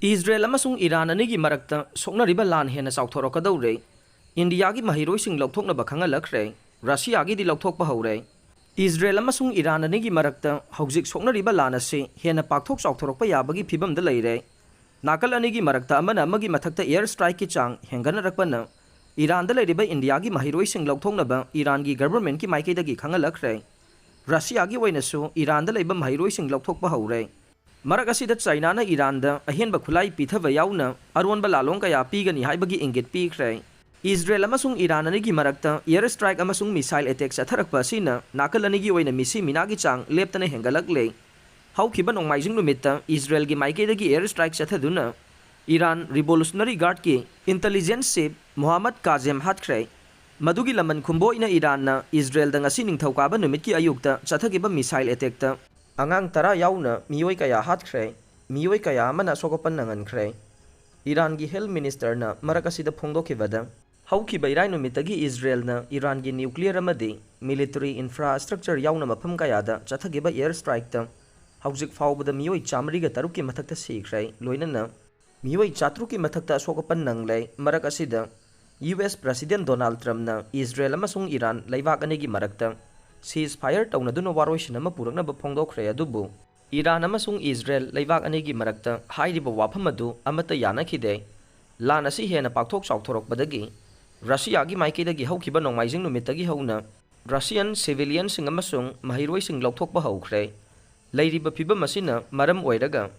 Israel amasung Iran anigi Marakta Soknariba Lan Henna Chaothorakkadouri, Indiagi Maheiroising Louthoknaba Khanghallakhre, Russia gi di Louthokpa Houre. Israel amasung Iran anigi Marakta Hauzik Soknariba Lan ase Henna Pakthok Chaothorakpa yabagi phibamda leire. Nakal anigi Marakta amana amagi mathakta air strike ki chang henganarakpana Iran da leiriba Indiagi Maheiroising Louthoknaba Iran gi government ki maikaidagi Khanghallakhre. Russia gi oinasu Iran da leiba Maheiroising Louthokpa Houre. Marak asida China na Iran da ahenba khulai pithaba yauna aronba lalong kaya pigani haibagi ingit pikre. Israel amasung Iran anigi marakta air strike amasung missile attack chatharakpa asina nakal anigi oina misi minagi chang leptana hengalakle. Haukiba nongmaijing numitta Israel gi maikaidagi air strike chathaduna Iran Revolutionary Guard ki intelligence chief Muhammad Kazem hatkre. Madugi laman khumbo ina Iran na Israel da ngasi ningthawkaba numit ki ayukta chathagiba missile attack ta Angang tara yauna mioi kaya hatkre, mioi kaya mana sokopan nangankre. Iran gi health minister na marakasida phongdokibada. Hauki bairai numitagi Israel na Iran gi nuclear amadi military infrastructure yauna mafam kaya da chathagiba air strike ta. Hauzik faubada mioi chamriga taruki mathakta sikre, loinana mioi chatruki mathakta sokopan nangle marakasida US President Donald Trump na Israel amasung Iran laibak anigi marakta. Ceasefire taunaduna waroisina mapurakna phongdokkhre adubu Iran amasung Israel laibak anigi marakta hairiba wafam adu amata yanakhide lan asi hena pakthok chaothorakpadagi Russia gi maikaidagi haukiba nongmaijing numitagi hauna Russian civilian sing amasung Maheiroising Louthokpa haukhre leiriba phibam asina maram oiraga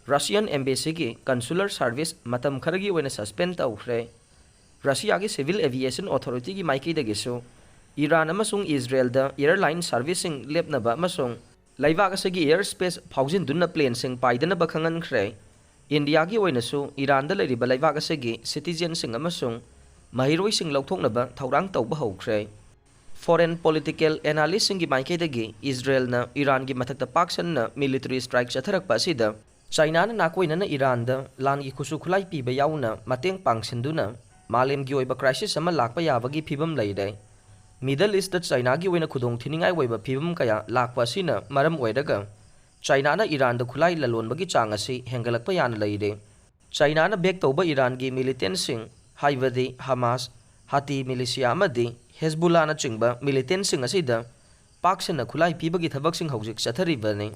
Russian embassy gi consular service matam kharagi oina suspend taukhre Russia gi civil aviation authority gi maikaidagi so Iran amasung Israel da airline servicing lepnaba amasung laibak asagi airspace phaujin dunna plane sing paidana bakhangankre India gi oinasu Iran da leiriba laibak asagi citizen sing amasung Maheiroising Louthoknaba thaurang tauba haukhre Foreign political analyst sing gi maikaidagi Israel na Iran gi mathakta paksan na military strike chatharakpa asida China na nakoina na Iran da lan gi khusu khulai piba yauna mateng pangsinduna malem gi oiba crisis ama lakpa yabagi phibam leire Middle East da China gi oina khudong thiningai oiba phibam kaya lakpa sina maram oiraga China na Iran da khulai lalonbagi chang asi hengalakpa yana leire China na back tauba Iran gi militant sing haibadi Hamas Hati militia amadi Hezbollah na chingba militant sing asida paksana khulai pibagi thabak sing hauzik chatharibani